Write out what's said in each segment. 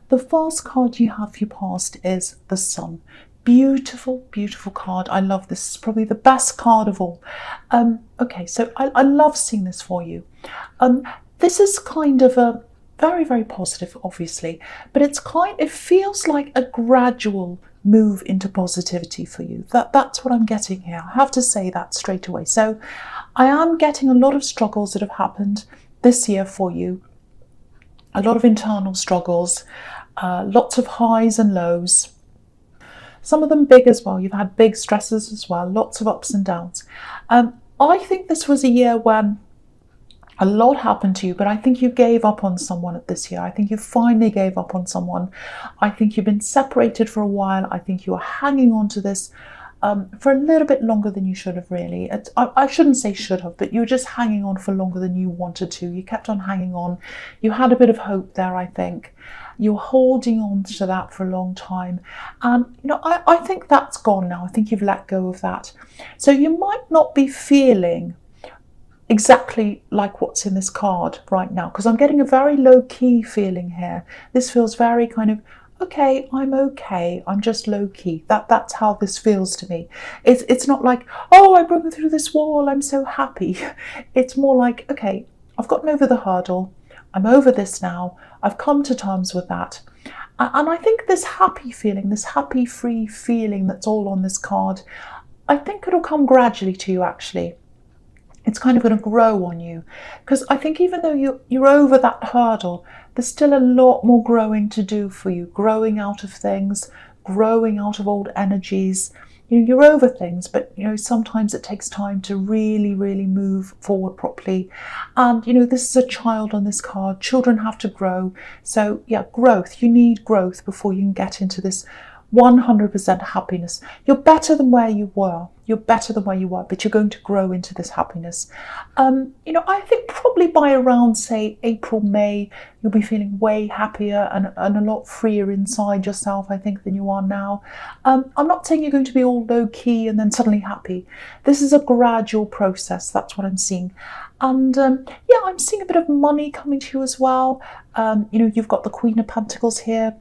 The first card you have for your past is the Sun. Beautiful, beautiful card. I love this. It's probably the best card of all. Okay, so I love seeing this for you. This is kind of a very, very positive, obviously, but it feels like a gradual move into positivity for you. That's what I'm getting here. I have to say that straight away. So I am getting a lot of struggles that have happened this year for you. A lot of internal struggles, lots of highs and lows. Some of them big as well. You've had big stresses as well, lots of ups and downs. I think this was a year when a lot happened to you, but I think you gave up on someone this year. I think you finally gave up on someone. I think you've been separated for a while. I think you are hanging on to this for a little bit longer than you should have, really. I shouldn't say should have, but you were just hanging on for longer than you wanted to. You kept on hanging on. You had a bit of hope there, I think. You're holding on to that for a long time. And, I think that's gone now. I think you've let go of that. So you might not be feeling exactly like what's in this card right now, because I'm getting a very low-key feeling here. This feels very kind of, okay, I'm just low-key. That's how this feels to me. It's not like, oh, I broke through this wall, I'm so happy. It's more like, okay, I've gotten over the hurdle, I'm over this now, I've come to terms with that. And I think this happy feeling, this happy free feeling that's all on this card, I think it'll come gradually to you, actually. It's kind of going to grow on you, because I think even though you're over that hurdle, there's still a lot more growing to do for you, growing out of things, growing out of old energies. You're over things, but sometimes it takes time to really, really move forward properly. And this is a child on this card. Children have to grow. So yeah, growth. You need growth before you can get into this 100% happiness. You're better than where you were. You're better than where you were, but you're going to grow into this happiness. I think probably by around, say, April, May, you'll be feeling way happier and a lot freer inside yourself, I think, than you are now. I'm not saying you're going to be all low-key and then suddenly happy. This is a gradual process. That's what I'm seeing. And yeah, I'm seeing a bit of money coming to you as well. You've got the Queen of Pentacles here.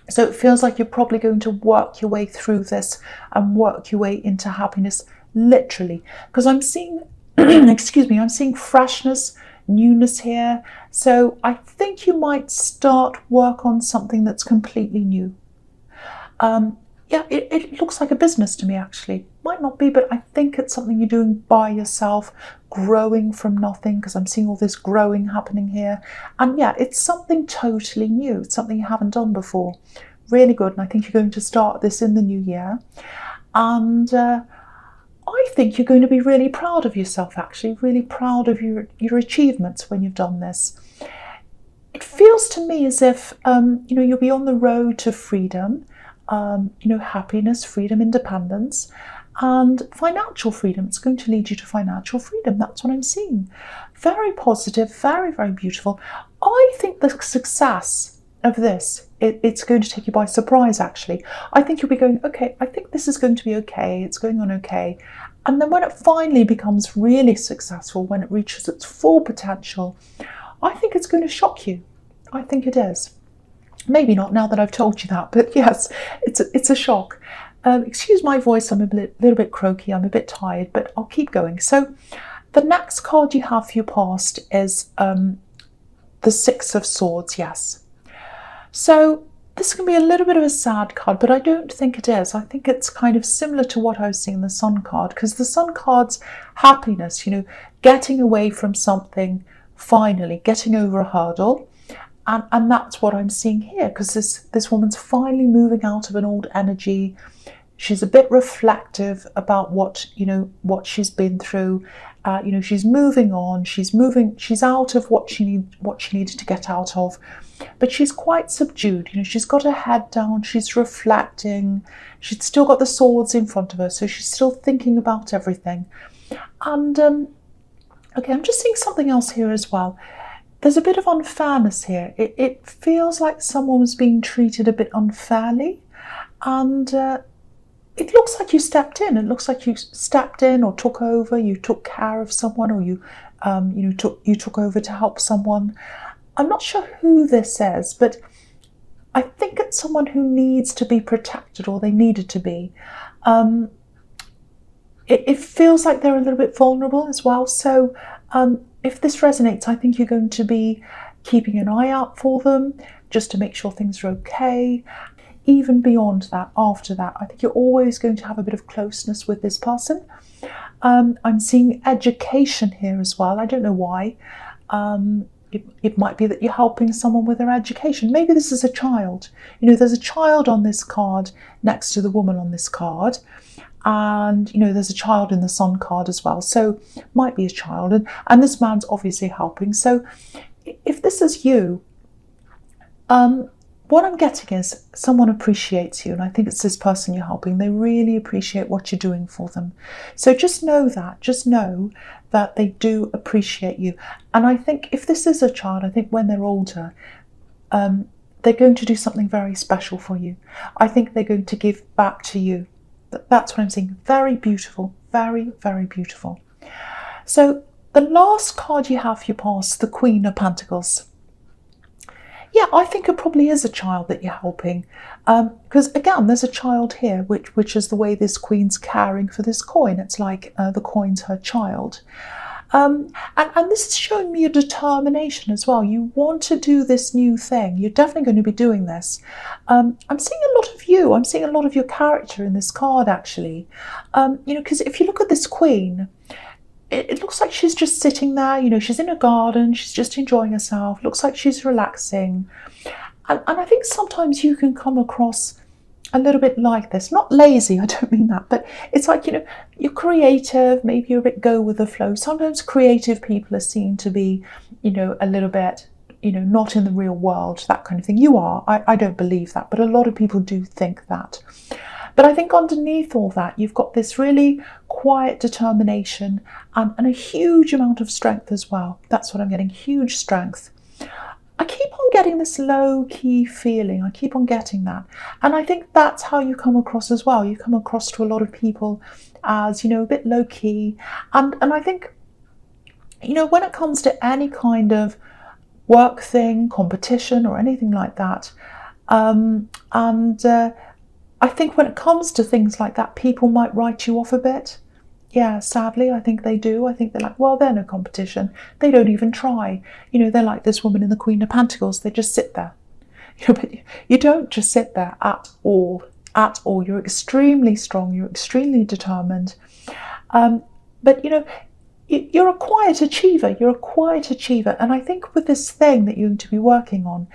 So it feels like you're probably going to work your way through this and work your way into happiness, literally. Because I'm seeing, excuse me, I'm seeing freshness, newness here. So I think you might start work on something that's completely new. Yeah, it looks like a business to me, actually. Might not be, but I think it's something you're doing by yourself, growing from nothing, because I'm seeing all this growing happening here. And yeah, it's something totally new. It's something you haven't done before. Really good. And I think you're going to start this in the new year. And I think you're going to be really proud of yourself, actually, really proud of your achievements when you've done this. It feels to me as if, you'll be on the road to freedom. Happiness, freedom, independence, and financial freedom. It's going to lead you to financial freedom. That's what I'm seeing. Very positive, very, very beautiful. I think the success of this, it's going to take you by surprise, actually. I think you'll be going, okay, I think this is going to be okay. It's going on okay. And then when it finally becomes really successful, when it reaches its full potential, I think it's going to shock you. I think it is. Maybe not now that I've told you that, but yes, it's a shock. Excuse my voice, I'm a little bit croaky, I'm a bit tired, but I'll keep going. So the next card you have for your past is the Six of Swords, yes. So this can be a little bit of a sad card, but I don't think it is. I think it's kind of similar to what I was seeing in the Sun card, because the Sun card's happiness, getting away from something, finally, getting over a hurdle. And that's what I'm seeing here, because this woman's finally moving out of an old energy. She's a bit reflective about what she's been through. She's moving on. She's out of what she needed to get out of, but she's quite subdued. She's got her head down. She's reflecting. She's still got the swords in front of her, so she's still thinking about everything. And okay, I'm just seeing something else here as well. There's a bit of unfairness here. It feels like someone was being treated a bit unfairly, and it looks like you stepped in. It looks like you stepped in or took over. You took care of someone, or you took over to help someone. I'm not sure who this is, but I think it's someone who needs to be protected, or they needed to be. It feels like they're a little bit vulnerable as well. So if this resonates, I think you're going to be keeping an eye out for them just to make sure things are okay. Even beyond that, after that, I think you're always going to have a bit of closeness with this person. I'm seeing education here as well. I don't know why. It might be that you're helping someone with their education. Maybe this is a child. You know, there's a child on this card next to the woman on this card. And, you know, there's a child in the Sun card as well. So might be a child. And this man's obviously helping. So if this is you, what I'm getting is someone appreciates you. And I think it's this person you're helping. They really appreciate what you're doing for them. So just know that. Just know that they do appreciate you. And I think if this is a child, I think when they're older, they're going to do something very special for you. I think they're going to give back to you. That's what I'm seeing. Very beautiful. Very, very beautiful. So the last card you have for your past, the Queen of Pentacles. Yeah, I think it probably is a child that you're helping. Because again, there's a child here, which is the way this queen's caring for this coin. It's like the coin's her child. And this is showing me a determination as well. You want to do this new thing. You're definitely going to be doing this. I'm seeing a lot of you. I'm seeing a lot of your character in this card, actually. You know, because if you look at this queen, it looks like she's just sitting there. You know, she's in a garden. She's just enjoying herself. Looks like she's relaxing. And I think sometimes you can come across a little bit like this. Not lazy, I don't mean that, but it's like, you know, you're creative, maybe you're a bit go with the flow. Sometimes creative people are seen to be, you know, a little bit, you know, not in the real world, that kind of thing. You are. I don't believe that, but a lot of people do think that. But I think underneath all that, you've got this really quiet determination and a huge amount of strength as well. That's what I'm getting, huge strength. I keep on getting this low-key feeling. I keep on getting that. And I think that's how you come across as well. You come across to a lot of people as, you know, a bit low-key. And I think, you know, when it comes to any kind of work thing, competition or anything like that, I think when it comes to things like that, people might write you off a bit. Yeah, sadly, I think they do. I think they're like, well, they're no competition. They don't even try. You know, they're like this woman in the Queen of Pentacles. They just sit there. You know, but you don't just sit there at all. At all. You're extremely strong. You're extremely determined. But, you know, you're a quiet achiever. You're a quiet achiever. And I think with this thing that you're going to be working on,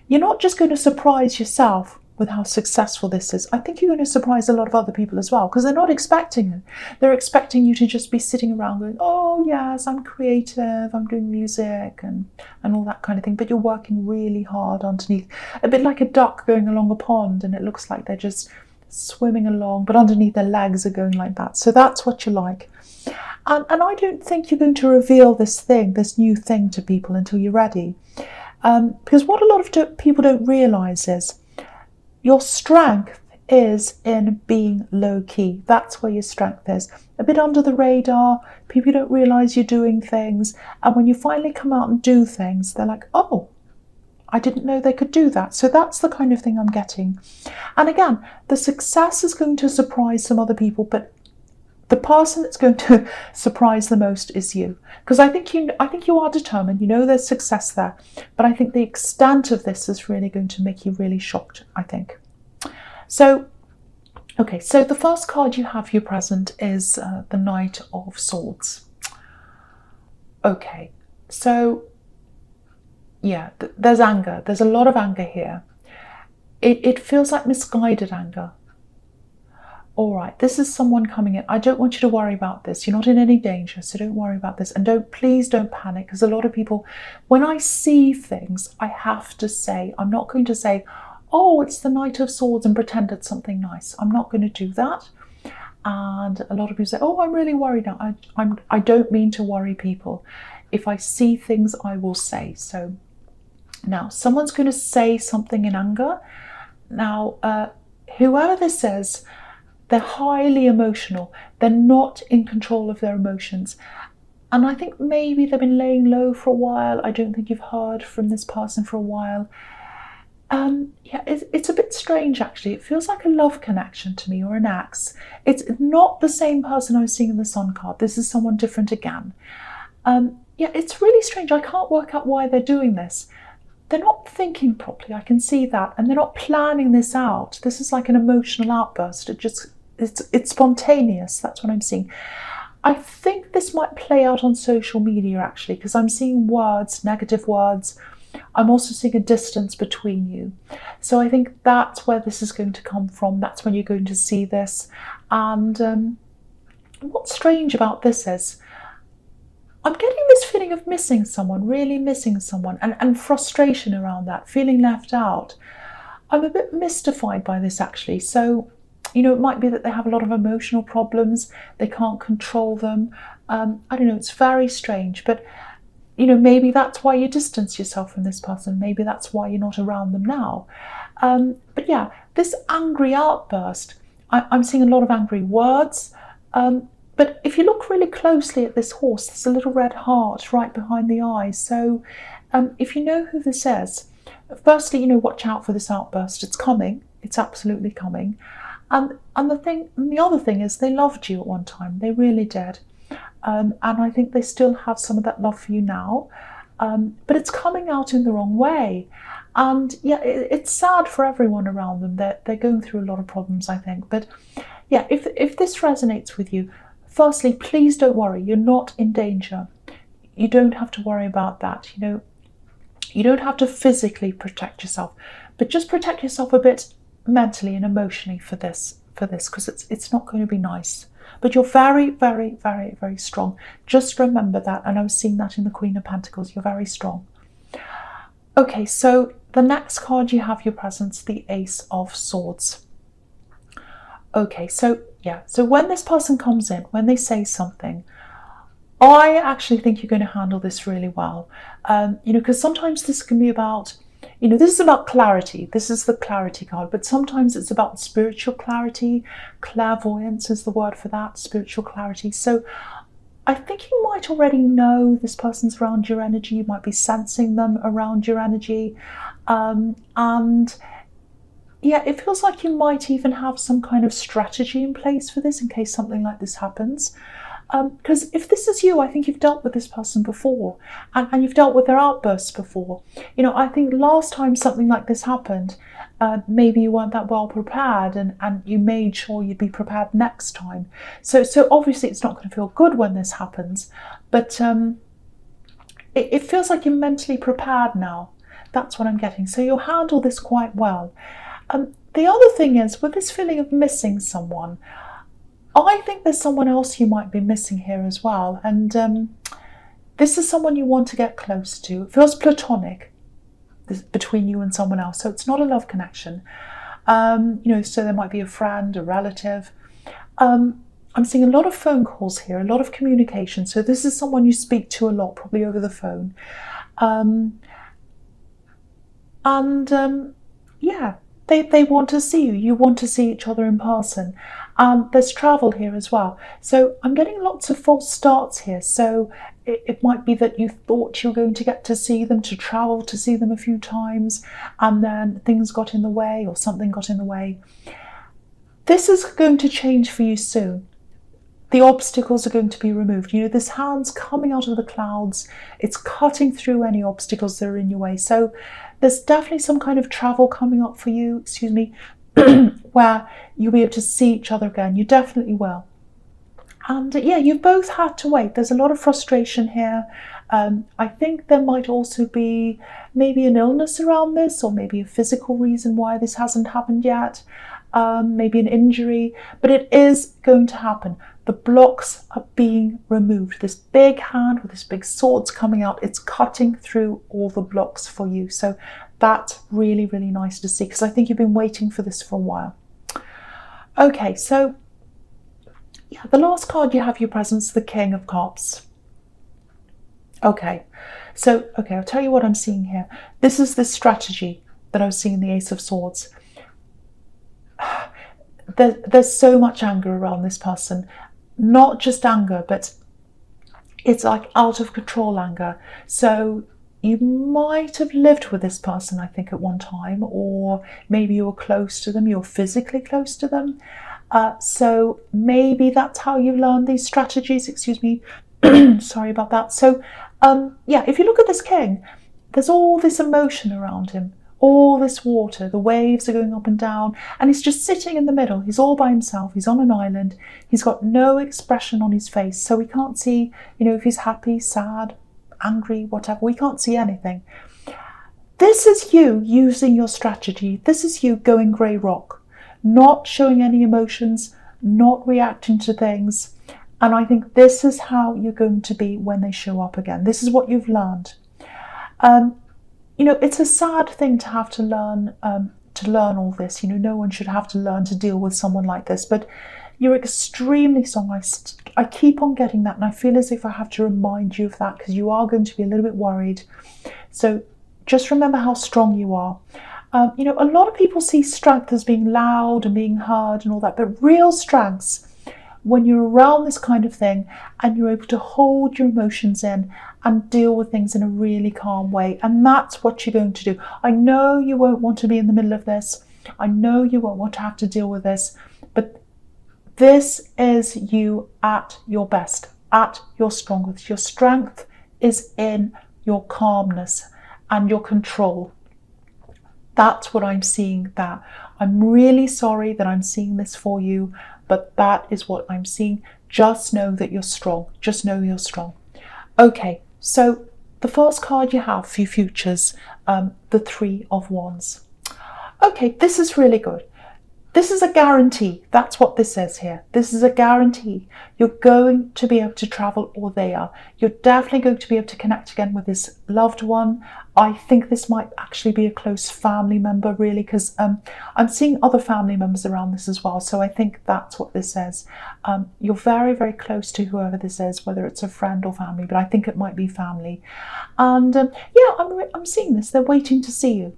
you're not just going to surprise yourself with how successful this is. I think you're going to surprise a lot of other people as well, because they're not expecting it. They're expecting you to just be sitting around going, oh yes, I'm creative, I'm doing music and all that kind of thing, but you're working really hard underneath, a bit like a duck going along a pond, and it looks like they're just swimming along, but underneath their legs are going like that. So that's what you like. And I don't think you're going to reveal this thing, this new thing to people until you're ready. Because what a lot of people don't realise is your strength is in being low-key. That's where your strength is. A bit under the radar, people don't realise you're doing things, and when you finally come out and do things, they're like, oh, I didn't know they could do that. So that's the kind of thing I'm getting. And again, the success is going to surprise some other people, but the person that's going to surprise the most is you. Because I think you are determined, you know there's success there, but I think the extent of this is really going to make you really shocked, I think. So, okay, so the first card you have here present is the Knight of Swords. Okay, so yeah, there's anger. There's a lot of anger here. It feels like misguided anger. All right, this is someone coming in. I don't want you to worry about this. You're not in any danger, so don't worry about this. And please don't panic, because a lot of people, when I see things, I have to say, I'm not going to say, oh, it's the Knight of Swords and pretend it's something nice. I'm not going to do that. And a lot of people say, oh, I'm really worried now. I don't mean to worry people. If I see things, I will say. So now someone's going to say something in anger. Now, whoever this is, they're highly emotional. They're not in control of their emotions. And I think maybe they've been laying low for a while. I don't think you've heard from this person for a while. Yeah, it's a bit strange actually. It feels like a love connection to me, or an ex. It's not the same person I was seeing in the Sun card. This is someone different again. Yeah, it's really strange. I can't work out why they're doing this. They're not thinking properly, I can see that, and they're not planning this out. This is like an emotional outburst. It's spontaneous. That's what I'm seeing. I think this might play out on social media actually, because I'm seeing words, negative words. I'm also seeing a distance between you. So I think that's where this is going to come from. That's when you're going to see this. And what's strange about this is I'm getting this feeling of missing someone, really missing someone, and frustration around that, feeling left out. I'm a bit mystified by this actually. So, you know, it might be that they have a lot of emotional problems, they can't control them. I don't know, it's very strange, but you know, maybe that's why you distance yourself from this person. Maybe that's why you're not around them now. But yeah, this angry outburst, I'm seeing a lot of angry words. But if you look really closely at this horse, there's a little red heart right behind the eyes. So if you know who this is, firstly, you know, watch out for this outburst. It's coming. It's absolutely coming. And the other thing is they loved you at one time. They really did. And I think they still have some of that love for you now. But it's coming out in the wrong way. And yeah, it's sad for everyone around them. They're going through a lot of problems, I think. But yeah, if this resonates with you, firstly, please don't worry. You're not in danger. You don't have to worry about that. You know, you don't have to physically protect yourself, but just protect yourself a bit mentally and emotionally for this, because it's not going to be nice. But you're very, very, very, very strong. Just remember that. And I was seeing that in the Queen of Pentacles. You're very strong. Okay, so the next card you have your presence, the Ace of Swords. Okay, so yeah, so when this person comes in, when they say something, I actually think you're going to handle this really well. You know, because sometimes this can be about, you know, this is about clarity. This is the clarity card, but sometimes it's about spiritual clarity. Clairvoyance is the word for that, spiritual clarity. So I think you might already know this person's around your energy. You might be sensing them around your energy. And yeah, it feels like you might even have some kind of strategy in place for this in case something like this happens. Because if this is you, I think you've dealt with this person before, and you've dealt with their outbursts before. You know, I think last time something like this happened, maybe you weren't that well prepared, and you made sure you'd be prepared next time. So obviously it's not going to feel good when this happens, but it feels like you're mentally prepared now. That's what I'm getting. So you'll handle this quite well. The other thing is, with this feeling of missing someone, I think there's someone else you might be missing here as well. And this is someone you want to get close to. It feels platonic between you and someone else. So it's not a love connection. You know, so there might be a friend, a relative. I'm seeing a lot of phone calls here, a lot of communication. So this is someone you speak to a lot, probably over the phone. Yeah, they want to see you. You want to see each other in person. There's travel here as well. So I'm getting lots of false starts here. So it might be that you thought you were going to get to see them, to travel to see them a few times, and then things got in the way, or something got in the way. This is going to change for you soon. The obstacles are going to be removed. You know, this hand's coming out of the clouds. It's cutting through any obstacles that are in your way. So there's definitely some kind of travel coming up for you, where you'll be able to see each other again. You definitely will. And yeah, you've both had to wait. There's a lot of frustration here. I think there might also be maybe an illness around this, or maybe a physical reason why this hasn't happened yet. Maybe an injury, but it is going to happen. The blocks are being removed. This big hand with this big sword's coming out. It's cutting through all the blocks for you. So that's really, really nice to see, because I think you've been waiting for this for a while. Okay, so yeah, the last card you have your presence, the King of Cups. Okay, I'll tell you what I'm seeing here. This is the strategy that I was seeing in the Ace of Swords. There's so much anger around this person. Not just anger, but it's like out of control anger. So you might have lived with this person, I think, at one time, or maybe you were close to them, you're physically close to them. So maybe that's how you learn these strategies, excuse me. Sorry about that. So yeah, if you look at this king, there's all this emotion around him, all this water, the waves are going up and down, and he's just sitting in the middle. He's all by himself, he's on an island, he's got no expression on his face, so we can't see, if he's happy, sad, angry, whatever. We can't see anything. This is you using your strategy. This is you going grey rock, not showing any emotions, not reacting to things. And I think this is how you're going to be when they show up again. This is what you've learned. It's a sad thing to have to learn all this. No one should have to learn to deal with someone like this, but you're extremely strong. I keep on getting that, and I feel as if I have to remind you of that, because you are going to be a little bit worried. So just remember how strong you are. A lot of people see strength as being loud and being heard and all that, but real strengths, when you're around this kind of thing and you're able to hold your emotions in and deal with things in a really calm way. And that's what you're going to do. I know you won't want to be in the middle of this. I know you won't want to have to deal with this, but this is you at your best, at your strongest. Your strength is in your calmness and your control. That's what I'm seeing there. I'm really sorry that I'm seeing this for you, but that is what I'm seeing. Just know that you're strong. Just know you're strong. Okay, so the first card you have for your futures, the Three of Wands. Okay, this is really good. This is a guarantee. That's what this says here. This is a guarantee. You're going to be able to travel, or they are. You're definitely going to be able to connect again with this loved one. I think this might actually be a close family member, really, because I'm seeing other family members around this as well. So I think that's what this says. You're very, very close to whoever this is, whether it's a friend or family, but I think it might be family. And yeah, I'm seeing this. They're waiting to see you.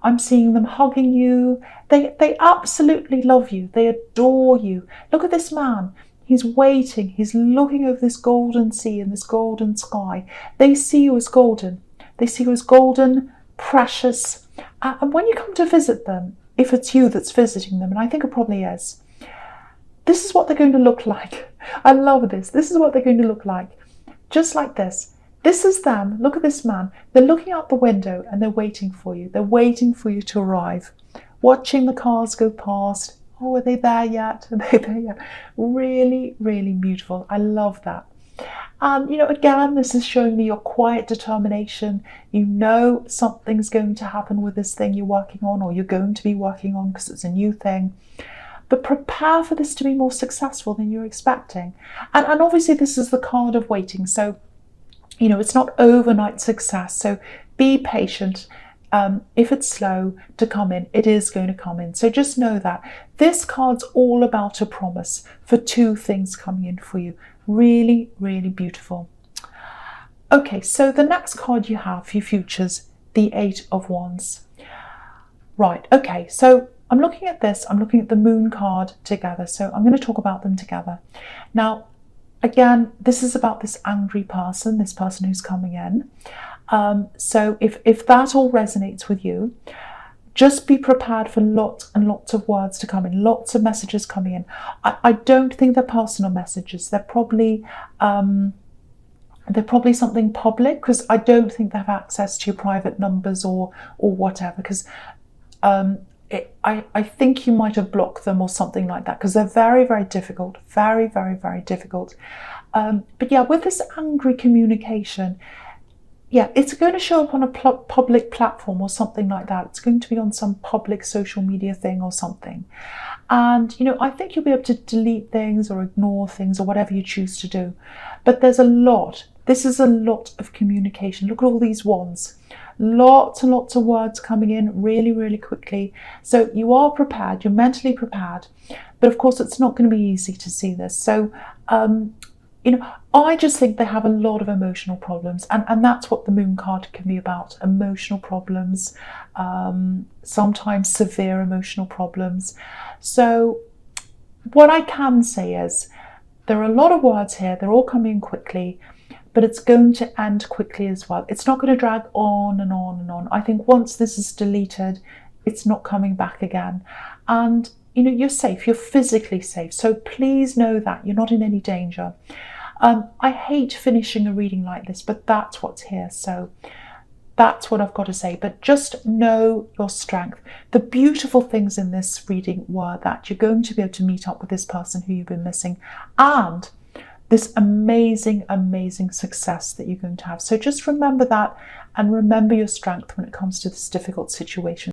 I'm seeing them hugging you. They absolutely love you. They adore you. Look at this man. He's waiting. He's looking over this golden sea and this golden sky. They see you as golden. They see you as golden, precious. And when you come to visit them, if it's you that's visiting them, and I think it probably is, this is what they're going to look like. I love this. This is what they're going to look like. Just like this. This is them. Look at this man. They're looking out the window and they're waiting for you. They're waiting for you to arrive. Watching the cars go past. Oh, are they there yet? Are they there yet? Really, really beautiful. I love that. And, again, this is showing me your quiet determination. You know something's going to happen with this thing you're working on, or you're going to be working on, because it's a new thing. But prepare for this to be more successful than you're expecting. And obviously this is the card of waiting. So, it's not overnight success. So be patient. If it's slow to come in, it is going to come in. So just know that this card's all about a promise for two things coming in for you. Really, really beautiful. Okay, so the next card you have for your futures, the Eight of Wands. Right, okay, so I'm looking at this. I'm looking at the Moon card together. So I'm going to talk about them together. Now, again, this is about this angry person, this person who's coming in. So if that all resonates with you, just be prepared for lots and lots of words to come in, lots of messages coming in. I don't think they're personal messages. They're probably something public, because I don't think they have access to your private numbers or whatever, because I think you might have blocked them or something like that, because they're very, very difficult, very, very, very difficult. But yeah, with this angry communication, yeah, it's going to show up on a public platform or something like that. It's going to be on some public social media thing or something. And, I think you'll be able to delete things or ignore things or whatever you choose to do. But there's a lot. This is a lot of communication. Look at all these wands. Lots and lots of words coming in really, really quickly. So you are prepared. You're mentally prepared. But of course, it's not going to be easy to see this. So, I just think they have a lot of emotional problems, and that's what the Moon card can be about. Emotional problems, sometimes severe emotional problems. So what I can say is there are a lot of words here. They're all coming in quickly, but it's going to end quickly as well. It's not going to drag on and on and on. I think once this is deleted, it's not coming back again. And you know, you're safe, you're physically safe. So please know that you're not in any danger. I hate finishing a reading like this, but that's what's here. So that's what I've got to say. But just know your strength. The beautiful things in this reading were that you're going to be able to meet up with this person who you've been missing, and this amazing, amazing success that you're going to have. So just remember that, and remember your strength when it comes to this difficult situation.